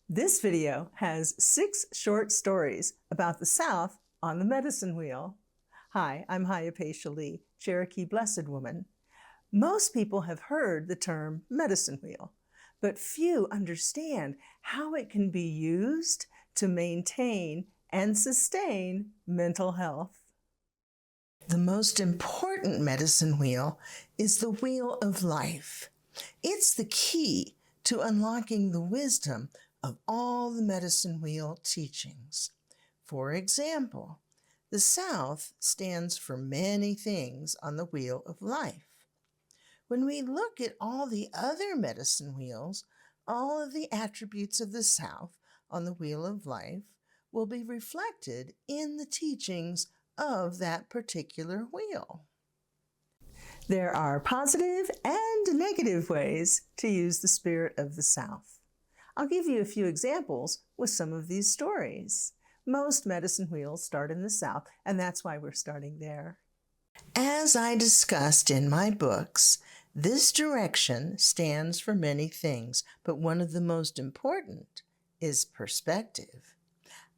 This video has 6 short stories about the South on the medicine wheel. Hi, I'm Hyapatia, Cherokee Blessed Woman. Most people have heard the term medicine wheel, but few understand how it can be used to maintain and sustain mental health. The most important medicine wheel is the wheel of life. It's the key to unlocking the wisdom of all the medicine wheel teachings. For example, the South stands for many things on the wheel of life. When we look at all the other medicine wheels, all of the attributes of the South on the wheel of life will be reflected in the teachings of that particular wheel. There are positive and negative ways to use the spirit of the South. I'll give you a few examples with some of these stories. Most medicine wheels start in the South, and that's why we're starting there. As I discussed in my books, this direction stands for many things, but one of the most important is perspective.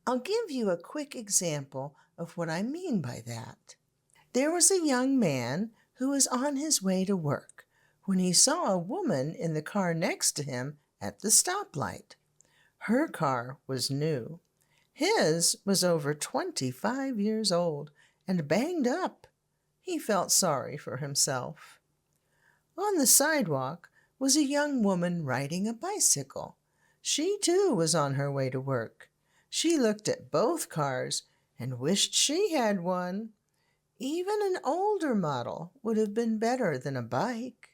I'll give you a quick example of what I mean by that. There was a young man who was on his way to work when he saw a woman in the car next to him at the stoplight. Her car was new. His was over 25 years old and banged up. He felt sorry for himself. On the sidewalk was a young woman riding a bicycle. She too was on her way to work. She looked at both cars and wished she had one. Even an older model would have been better than a bike.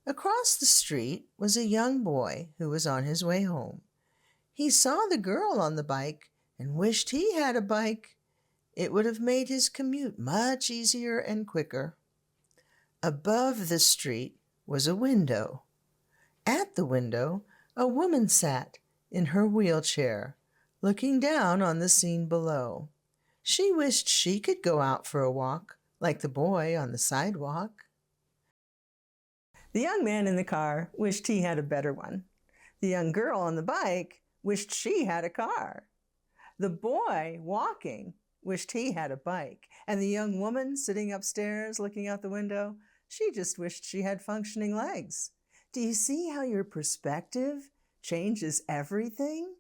Across the street was a young boy who was on his way home. He saw the girl on the bike and wished he had a bike. It would have made his commute much easier and quicker. Above the street was a window. At the window, a woman sat in her wheelchair, looking down on the scene below. She wished she could go out for a walk, like the boy on the sidewalk. The young man in the car wished he had a better one. The young girl on the bike wished she had a car. The boy walking wished he had a bike. And the young woman sitting upstairs looking out the window, she just wished she had functioning legs. Do you see how your perspective changes everything?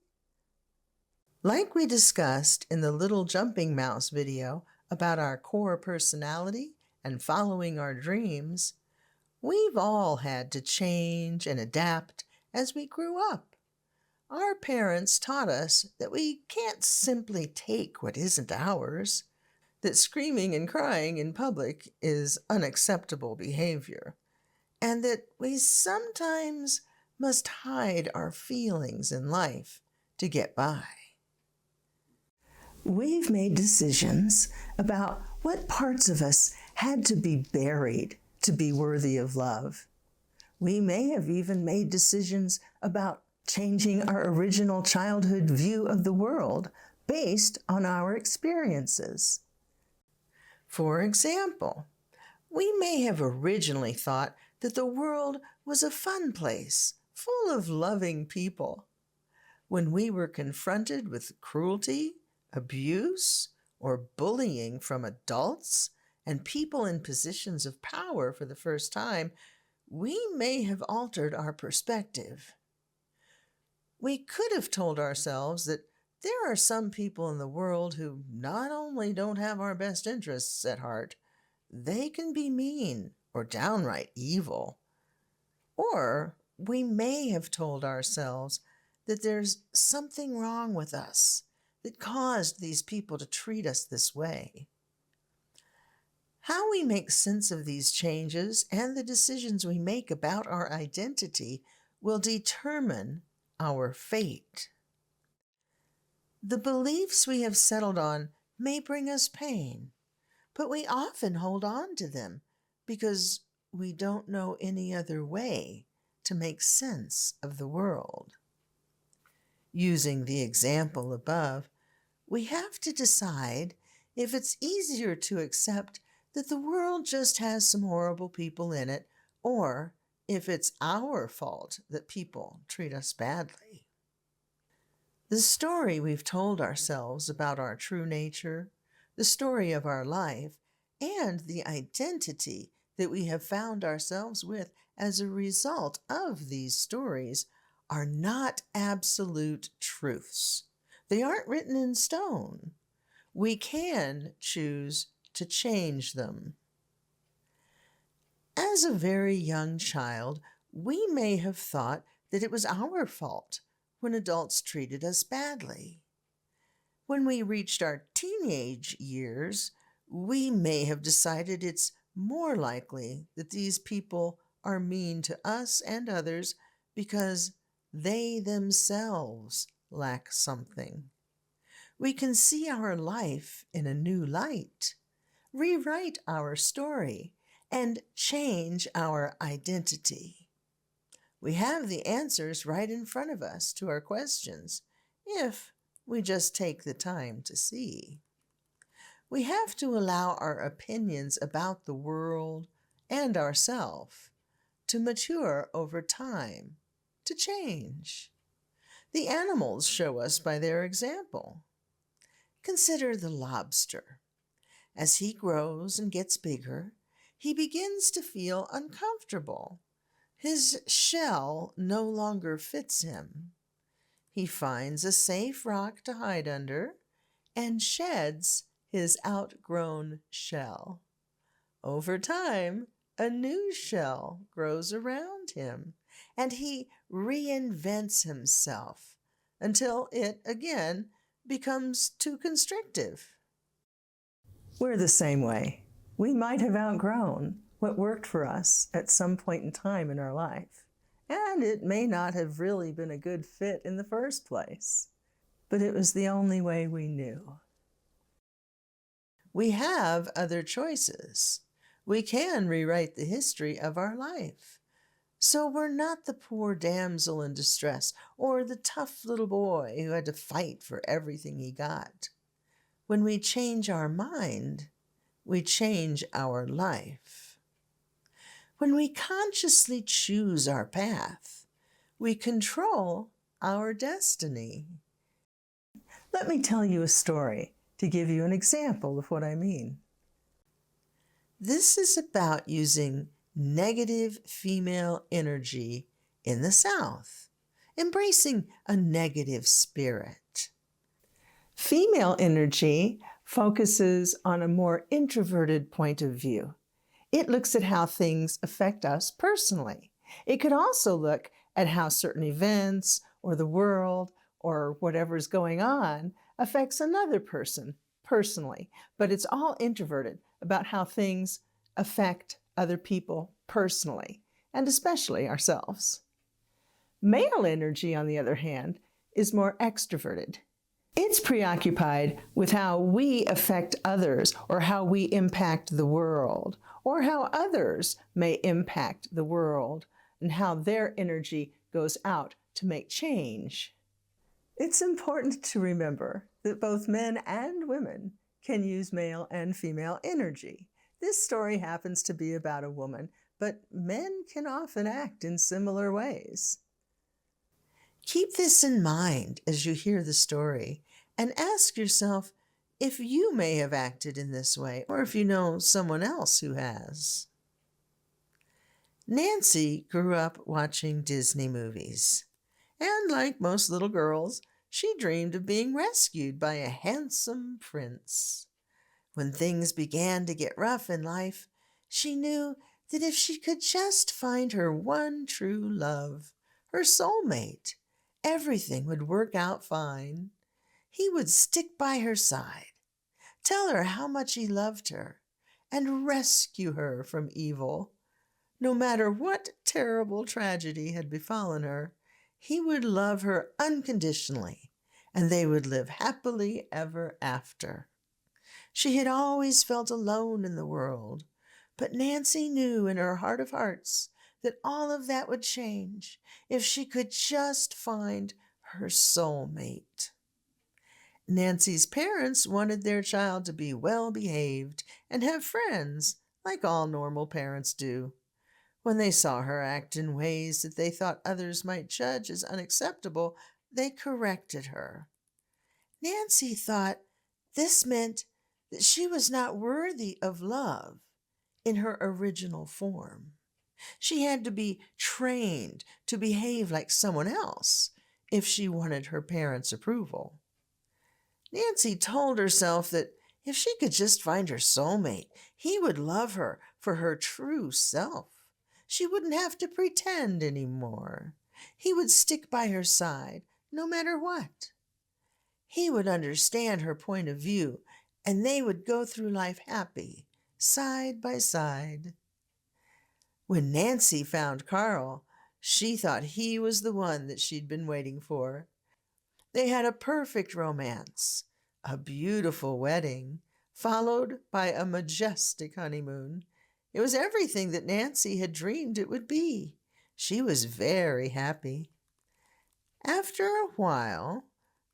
Like we discussed in the Little Jumping Mouse video about our core personality and following our dreams, we've all had to change and adapt as we grew up. Our parents taught us that we can't simply take what isn't ours, that screaming and crying in public is unacceptable behavior, and that we sometimes must hide our feelings in life to get by. We've made decisions about what parts of us had to be buried to be worthy of love. We may have even made decisions about changing our original childhood view of the world based on our experiences. For example, we may have originally thought that the world was a fun place, full of loving people. When we were confronted with cruelty, abuse, or bullying from adults and people in positions of power for the first time, we may have altered our perspective. We could have told ourselves that there are some people in the world who not only don't have our best interests at heart, they can be mean or downright evil. Or we may have told ourselves that there's something wrong with us that caused these people to treat us this way. How we make sense of these changes and the decisions we make about our identity will determine our fate. The beliefs we have settled on may bring us pain, but we often hold on to them because we don't know any other way to make sense of the world. Using the example above, we have to decide if it's easier to accept that the world just has some horrible people in it, or if it's our fault that people treat us badly. The story we've told ourselves about our true nature, the story of our life, and the identity that we have found ourselves with as a result of these stories are not absolute truths. They aren't written in stone. We can choose to change them. As a very young child, we may have thought that it was our fault when adults treated us badly. When we reached our teenage years, we may have decided it's more likely that these people are mean to us and others because they themselves lack something. We can see our life in a new light, rewrite our story, and change our identity. We have the answers right in front of us to our questions if we just take the time to see. We have to allow our opinions about the world and ourselves to mature over time, to change. The animals show us by their example. Consider the lobster. As he grows and gets bigger, he begins to feel uncomfortable. His shell no longer fits him. He finds a safe rock to hide under and sheds his outgrown shell. Over time, a new shell grows around him, and he reinvents himself until it again becomes too constrictive. We're the same way. We might have outgrown what worked for us at some point in time in our life, and it may not have really been a good fit in the first place, but it was the only way we knew. We have other choices. We can rewrite the history of our life. So we're not the poor damsel in distress or the tough little boy who had to fight for everything he got. When we change our mind, we change our life. When we consciously choose our path, we control our destiny. Let me tell you a story to give you an example of what I mean. This is about using negative female energy in the South, embracing a negative spirit. Female energy focuses on a more introverted point of view. It looks at how things affect us personally. It could also look at how certain events or the world or whatever's going on affects another person personally, but it's all introverted about how things affect other people personally, and especially ourselves. Male energy, on the other hand, is more extroverted. It's preoccupied with how we affect others or how we impact the world, or how others may impact the world and how their energy goes out to make change. It's important to remember that both men and women can use male and female energy. This story happens to be about a woman, but men can often act in similar ways. Keep this in mind as you hear the story and ask yourself if you may have acted in this way or if you know someone else who has. Nancy grew up watching Disney movies, and like most little girls, she dreamed of being rescued by a handsome prince. When things began to get rough in life, she knew that if she could just find her one true love, her soulmate, everything would work out fine. He would stick by her side, tell her how much he loved her, and rescue her from evil. No matter what terrible tragedy had befallen her, he would love her unconditionally, and they would live happily ever after. She had always felt alone in the world, but Nancy knew in her heart of hearts that all of that would change if she could just find her soulmate. Nancy's parents wanted their child to be well-behaved and have friends, like all normal parents do. When they saw her act in ways that they thought others might judge as unacceptable, they corrected her. Nancy thought this meant that she was not worthy of love in her original form. She had to be trained to behave like someone else if she wanted her parents' approval. Nancy told herself that if she could just find her soulmate, he would love her for her true self. She wouldn't have to pretend anymore. He would stick by her side no matter what. He would understand her point of view, and they would go through life happy, side by side. When Nancy found Carl, she thought he was the one that she'd been waiting for. They had a perfect romance, a beautiful wedding, followed by a majestic honeymoon. It was everything that Nancy had dreamed it would be. She was very happy. After a while,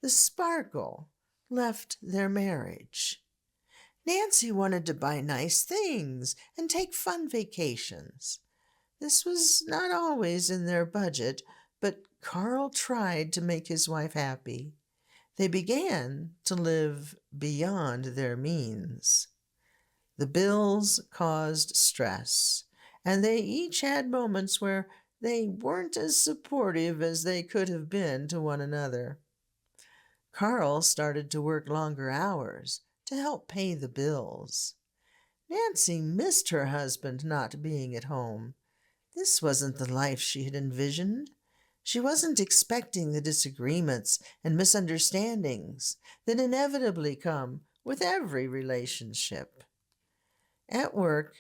the sparkle left their marriage. Nancy wanted to buy nice things and take fun vacations. This was not always in their budget, but Carl tried to make his wife happy. They began to live beyond their means. The bills caused stress, and they each had moments where they weren't as supportive as they could have been to one another. Carl started to work longer hours to help pay the bills. Nancy missed her husband not being at home. This wasn't the life she had envisioned. She wasn't expecting the disagreements and misunderstandings that inevitably come with every relationship. At work,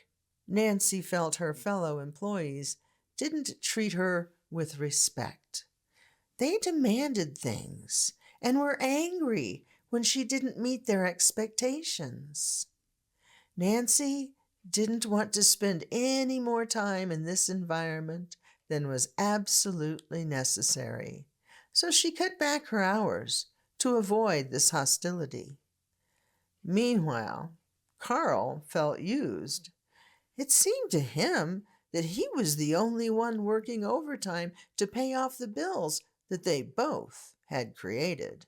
Nancy felt her fellow employees didn't treat her with respect. They demanded things and were angry when she didn't meet their expectations. Nancy didn't want to spend any more time in this environment than was absolutely necessary, so she cut back her hours to avoid this hostility. Meanwhile, Carl felt used. It seemed to him that he was the only one working overtime to pay off the bills that they both had created,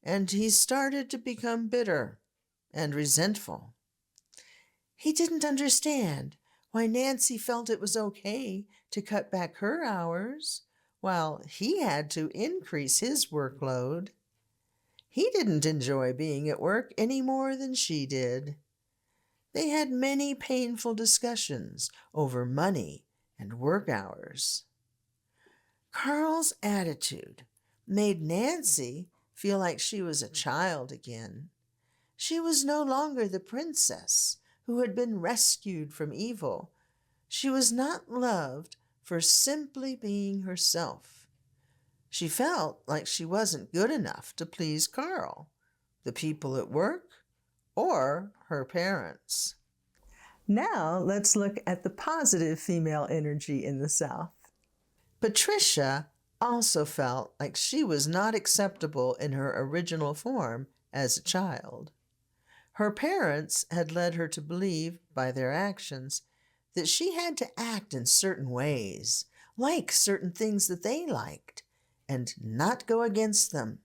and he started to become bitter and resentful. He didn't understand why Nancy felt it was okay to cut back her hours while he had to increase his workload. He didn't enjoy being at work any more than she did. They had many painful discussions over money and work hours. Carl's attitude made Nancy feel like she was a child again. She was no longer the princess who had been rescued from evil. She was not loved for simply being herself. She felt like she wasn't good enough to please Carl, the people at work, or her parents. Now let's look at the positive female energy in the South. Patricia also felt like she was not acceptable in her original form as a child. Her parents had led her to believe, by their actions, that she had to act in certain ways, like certain things that they liked, and not go against them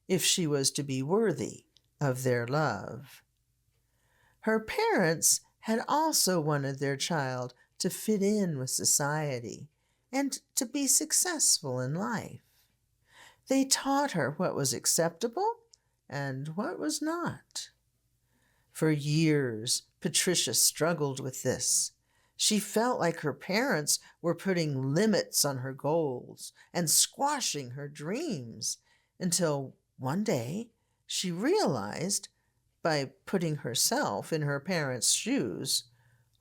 if she was to be worthy of their love. Her parents had also wanted their child to fit in with society and to be successful in life. They taught her what was acceptable and what was not. For years, Patricia struggled with this. She felt like her parents were putting limits on her goals and squashing her dreams until one day she realized, by putting herself in her parents' shoes,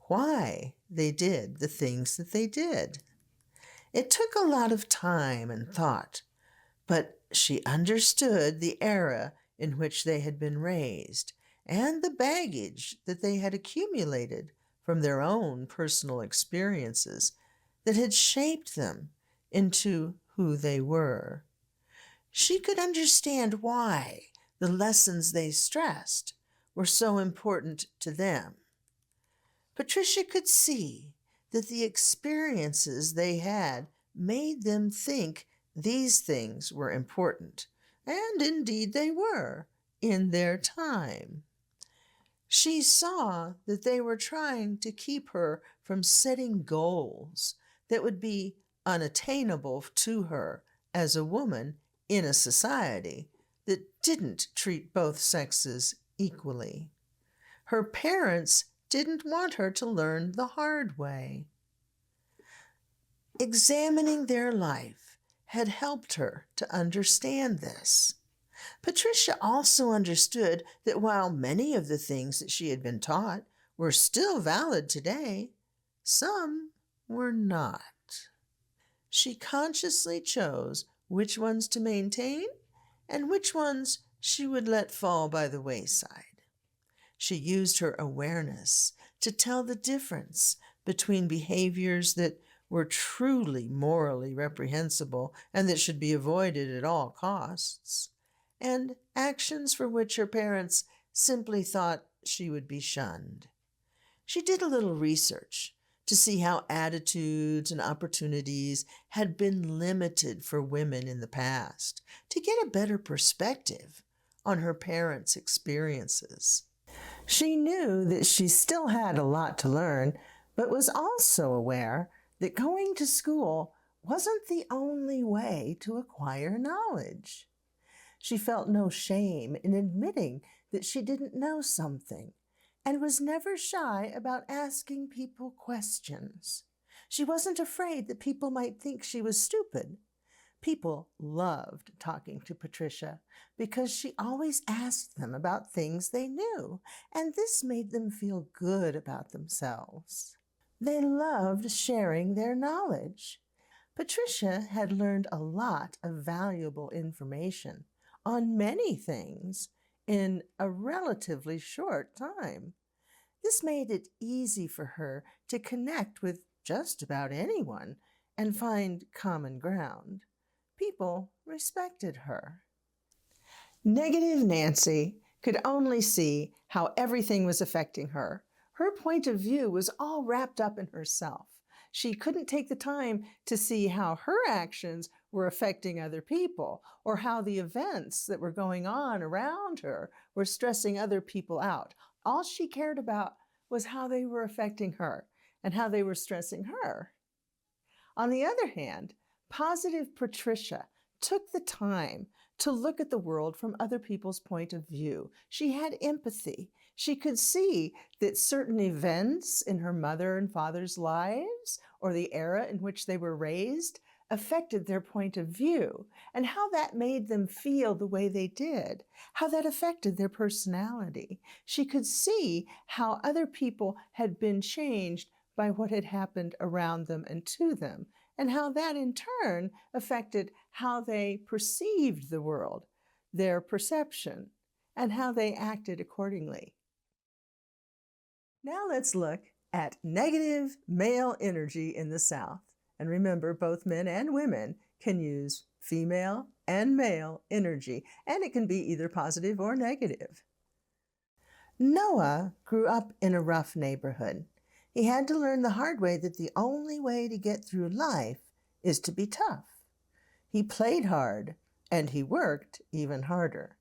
why they did the things that they did. It took a lot of time and thought, but she understood the era in which they had been raised and the baggage that they had accumulated from their own personal experiences that had shaped them into who they were. She could understand why the lessons they stressed were so important to them. Patricia could see that the experiences they had made them think These things were important, and indeed they were, in their time. She saw that they were trying to keep her from setting goals that would be unattainable to her as a woman in a society that didn't treat both sexes equally. Her parents didn't want her to learn the hard way. Examining their life had helped her to understand this. Patricia also understood that while many of the things that she had been taught were still valid today, some were not. She consciously chose which ones to maintain and which ones she would let fall by the wayside. She used her awareness to tell the difference between behaviors that were truly morally reprehensible and that should be avoided at all costs, and actions for which her parents simply thought she would be shunned. She did a little research to see how attitudes and opportunities had been limited for women in the past, to get a better perspective on her parents' experiences. She knew that she still had a lot to learn, but was also aware that going to school wasn't the only way to acquire knowledge. She felt no shame in admitting that she didn't know something and was never shy about asking people questions. She wasn't afraid that people might think she was stupid. People loved talking to Patricia because she always asked them about things they knew, and this made them feel good about themselves. They loved sharing their knowledge. Patricia had learned a lot of valuable information on many things in a relatively short time. This made it easy for her to connect with just about anyone and find common ground. People respected her. Negative Nancy could only see how everything was affecting her. Her point of view was all wrapped up in herself. She couldn't take the time to see how her actions were affecting other people or how the events that were going on around her were stressing other people out. All she cared about was how they were affecting her and how they were stressing her. On the other hand, positive Patricia took the time to look at the world from other people's point of view. She had empathy. She could see that certain events in her mother and father's lives or the era in which they were raised affected their point of view and how that made them feel the way they did, how that affected their personality. She could see how other people had been changed by what had happened around them and to them, and how that in turn affected how they perceived the world, their perception, and how they acted accordingly. Now let's look at negative male energy in the South. And remember, both men and women can use female and male energy, and it can be either positive or negative. Noah grew up in a rough neighborhood. He had to learn the hard way that the only way to get through life is to be tough. He played hard, and he worked even harder.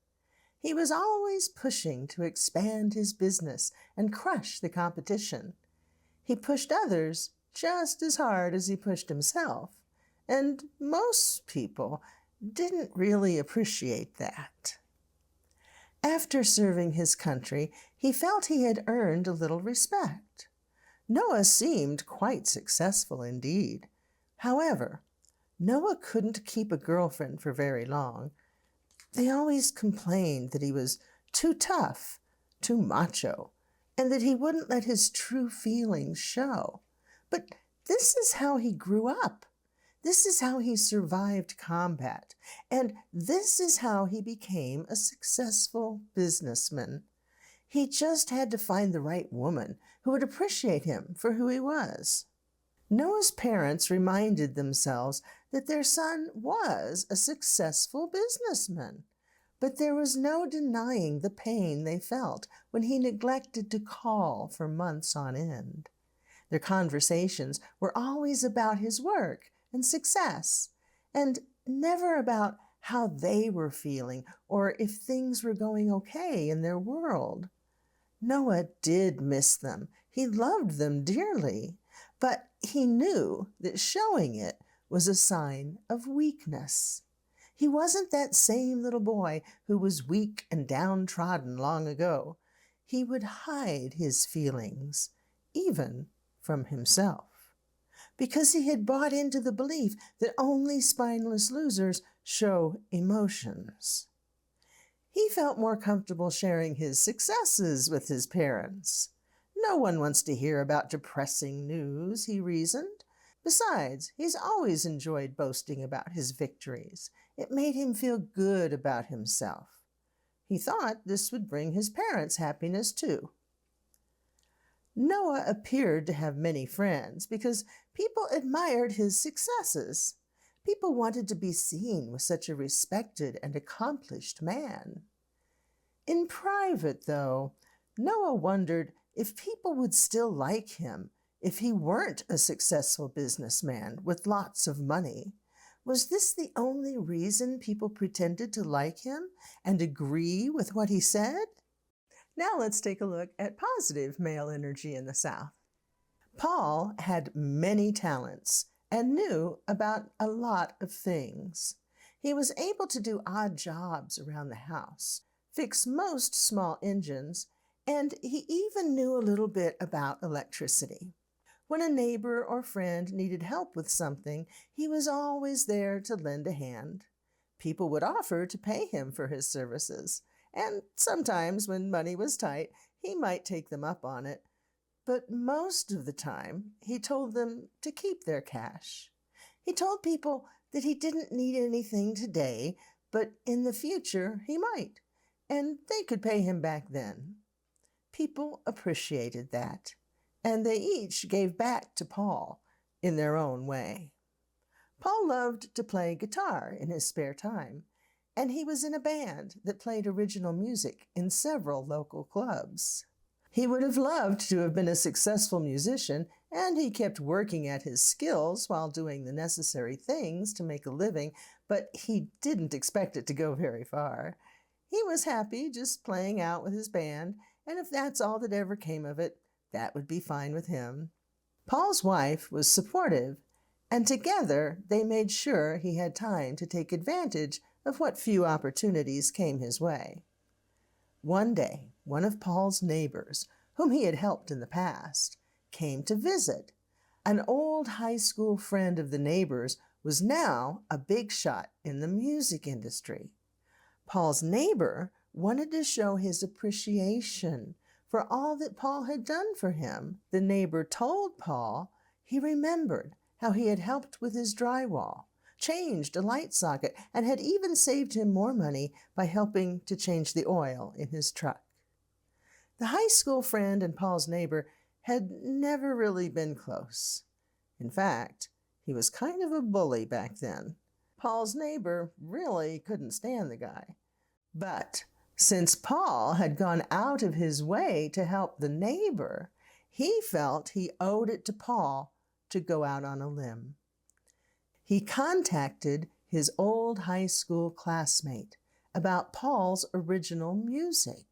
He was always pushing to expand his business and crush the competition. He pushed others just as hard as he pushed himself, and most people didn't really appreciate that. After serving his country, he felt he had earned a little respect. Noah seemed quite successful indeed. However, Noah couldn't keep a girlfriend for very long. They always complained that he was too tough, too macho, and that he wouldn't let his true feelings show. But this is how he grew up. This is how he survived combat. And this is how he became a successful businessman. He just had to find the right woman who would appreciate him for who he was. Noah's parents reminded themselves that their son was a successful businessman, but there was no denying the pain they felt when he neglected to call for months on end. Their conversations were always about his work and success, and never about how they were feeling or if things were going okay in their world. Noah did miss them. He loved them dearly, but he knew that showing it was a sign of weakness. He wasn't that same little boy who was weak and downtrodden long ago. He would hide his feelings, even from himself, because he had bought into the belief that only spineless losers show emotions. He felt more comfortable sharing his successes with his parents. No one wants to hear about depressing news, he reasoned. Besides, he's always enjoyed boasting about his victories. It made him feel good about himself. He thought this would bring his parents happiness too. Noah appeared to have many friends because people admired his successes. People wanted to be seen with such a respected and accomplished man. In private, though, Noah wondered if people would still like him if he weren't a successful businessman with lots of money. Was this the only reason people pretended to like him and agree with what he said? Now let's take a look at positive male energy in the South. Paul had many talents and knew about a lot of things. He was able to do odd jobs around the house, fix most small engines, and he even knew a little bit about electricity. When a neighbor or friend needed help with something, he was always there to lend a hand. People would offer to pay him for his services, and sometimes when money was tight, he might take them up on it. But most of the time, he told them to keep their cash. He told people that he didn't need anything today, but in the future he might, and they could pay him back then. People appreciated that, and they each gave back to Paul in their own way. Paul loved to play guitar in his spare time, and he was in a band that played original music in several local clubs. He would have loved to have been a successful musician, and he kept working at his skills while doing the necessary things to make a living, but he didn't expect it to go very far. He was happy just playing out with his band, and if that's all that ever came of it, that would be fine with him. Paul's wife was supportive, and together they made sure he had time to take advantage of what few opportunities came his way. One day, one of Paul's neighbors, whom he had helped in the past, came to visit. An old high school friend of the neighbors was now a big shot in the music industry. Paul's neighbor wanted to show his appreciation for all that Paul had done for him. The neighbor told Paul he remembered how he had helped with his drywall, changed a light socket, and had even saved him more money by helping to change the oil in his truck. The high school friend and Paul's neighbor had never really been close. In fact, he was kind of a bully back then. Paul's neighbor really couldn't stand the guy. But since Paul had gone out of his way to help the neighbor, he felt he owed it to Paul to go out on a limb. He contacted his old high school classmate about Paul's original music.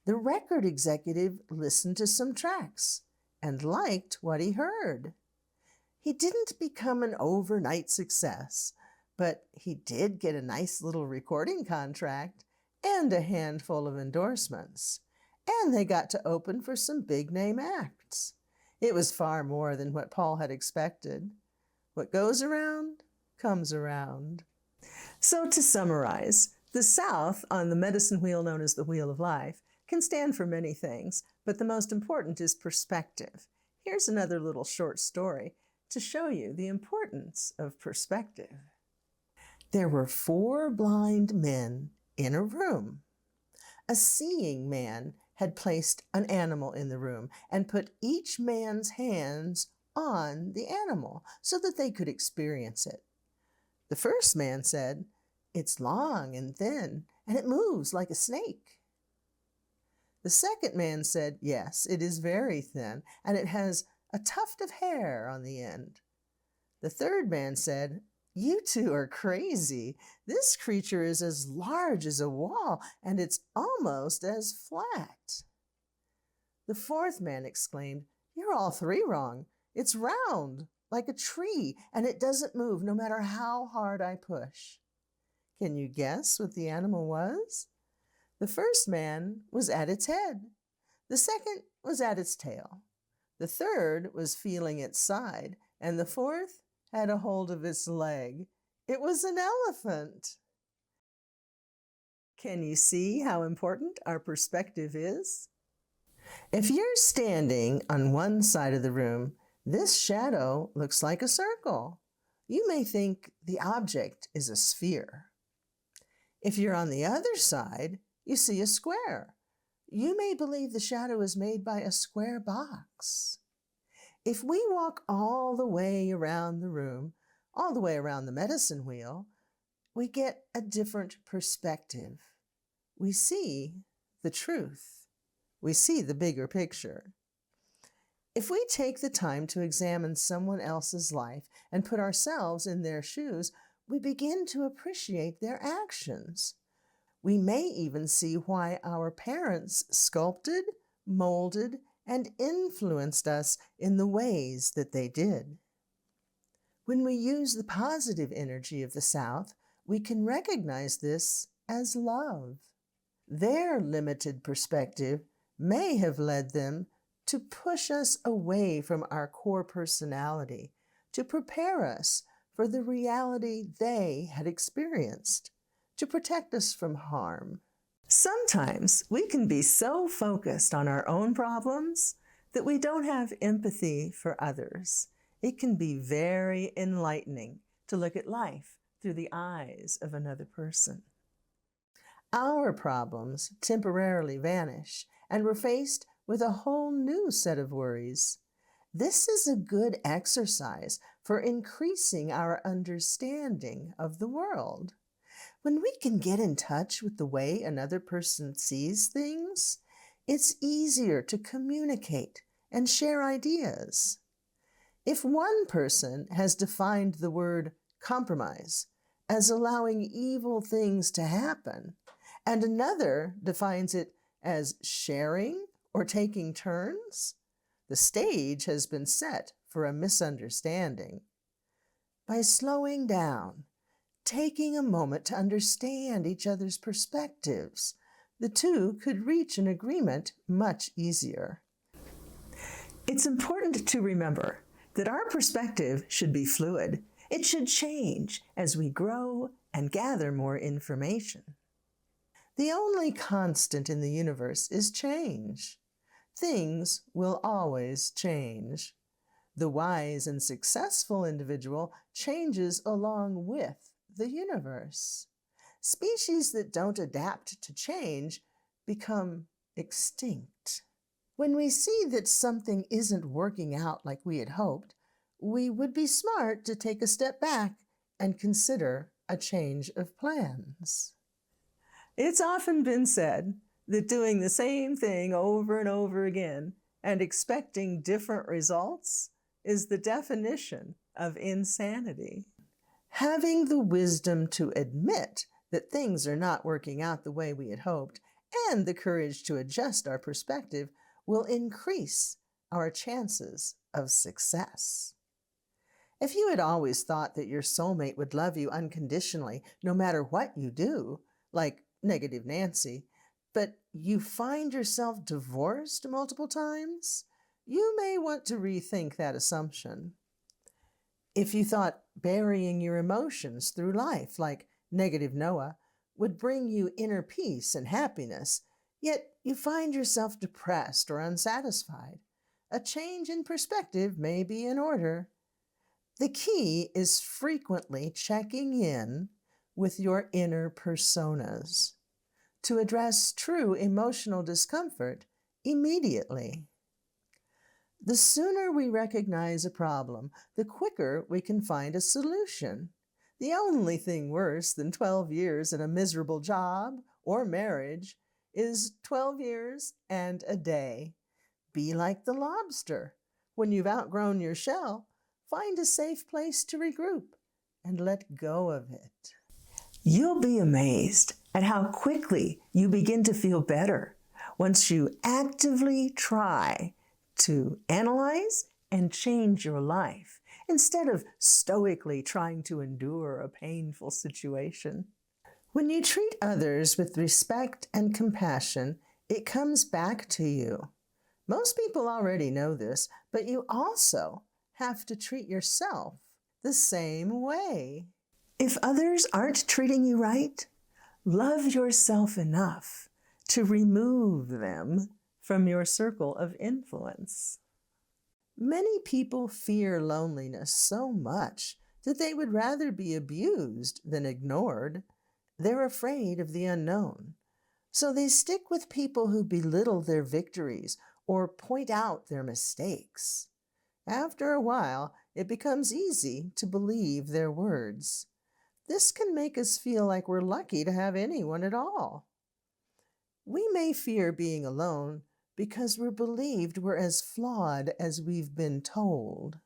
The record executive listened to some tracks and liked what he heard. He didn't become an overnight success, but he did get a nice little recording contract and a handful of endorsements, and they got to open for some big-name acts. It was far more than what Paul had expected. What goes around comes around. So to summarize, the South, on the medicine wheel known as the Wheel of Life, can stand for many things, but the most important is perspective. Here's another little short story to show you the importance of perspective. There were 4 blind men in a room. A seeing man had placed an animal in the room and put each man's hands on the animal so that they could experience it. The first man said, "It's long and thin, and it moves like a snake." The second man said, "Yes, it is very thin, and it has a tuft of hair on the end." The third man said, You two are crazy. This creature is as large as a wall, and it's almost as flat. The fourth man exclaimed, You're all three wrong. It's round, like a tree, and it doesn't move no matter how hard I push. Can you guess what the animal was? The first man was at its head. The second was at its tail. The third was feeling its side, and the fourth had a hold of its leg. It was an elephant. Can you see how important our perspective is? If you're standing on one side of the room, this shadow looks like a circle. You may think the object is a sphere. If you're on the other side, you see a square. You may believe the shadow is made by a square box. If we walk all the way around the room, all the way around the medicine wheel, we get a different perspective. We see the truth. We see the bigger picture. If we take the time to examine someone else's life and put ourselves in their shoes, we begin to appreciate their actions. We may even see why our parents sculpted, molded, and influenced us in the ways that they did. When we use the positive energy of the South, we can recognize this as love. Their limited perspective may have led them to push us away from our core personality, to prepare us for the reality they had experienced, to protect us from harm. Sometimes we can be so focused on our own problems that we don't have empathy for others. It can be very enlightening to look at life through the eyes of another person. Our problems temporarily vanish, and we're faced with a whole new set of worries. This is a good exercise for increasing our understanding of the world. When we can get in touch with the way another person sees things, it's easier to communicate and share ideas. If one person has defined the word compromise as allowing evil things to happen, and another defines it as sharing or taking turns, the stage has been set for a misunderstanding. By slowing down, taking a moment to understand each other's perspectives, the two could reach an agreement much easier. It's important to remember that our perspective should be fluid. It should change as we grow and gather more information. The only constant in the universe is change. Things will always change. The wise and successful individual changes along with the universe. Species that don't adapt to change become extinct. When we see that something isn't working out like we had hoped, we would be smart to take a step back and consider a change of plans. It's often been said that doing the same thing over and over again and expecting different results is the definition of insanity. Having the wisdom to admit that things are not working out the way we had hoped and the courage to adjust our perspective will increase our chances of success. If you had always thought that your soulmate would love you unconditionally no matter what you do, like Negative Nancy, but you find yourself divorced multiple times, you may want to rethink that assumption. If you thought burying your emotions through life, like Negative Noah, would bring you inner peace and happiness, yet you find yourself depressed or unsatisfied, a change in perspective may be in order. The key is frequently checking in with your inner personas to address true emotional discomfort immediately. The sooner we recognize a problem, the quicker we can find a solution. The only thing worse than 12 years in a miserable job or marriage is 12 years and a day. Be like the lobster. When you've outgrown your shell, find a safe place to regroup and let go of it. You'll be amazed at how quickly you begin to feel better once you actively try to analyze and change your life instead of stoically trying to endure a painful situation. When you treat others with respect and compassion, it comes back to you. Most people already know this, but you also have to treat yourself the same way. If others aren't treating you right, love yourself enough to remove them from your circle of influence. Many people fear loneliness so much that they would rather be abused than ignored. They're afraid of the unknown, so they stick with people who belittle their victories or point out their mistakes. After a while, it becomes easy to believe their words. This can make us feel like we're lucky to have anyone at all. We may fear being alone because we're believed we're as flawed as we've been told.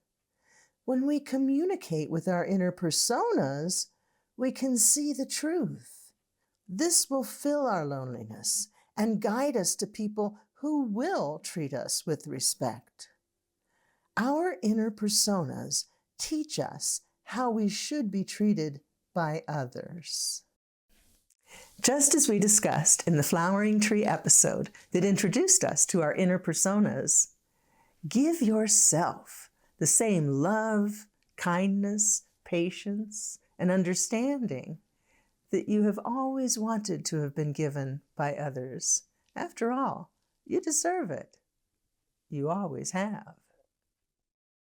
When we communicate with our inner personas, we can see the truth. This will fill our loneliness and guide us to people who will treat us with respect. Our inner personas teach us how we should be treated by others. Just as we discussed in the Flowering Tree episode that introduced us to our inner personas, give yourself the same love, kindness, patience, and understanding that you have always wanted to have been given by others. After all, you deserve it. You always have.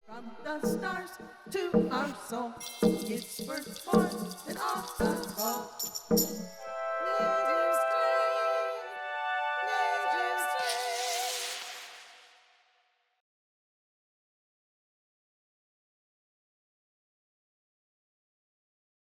From the stars to our soul, it's worth more than all the gold.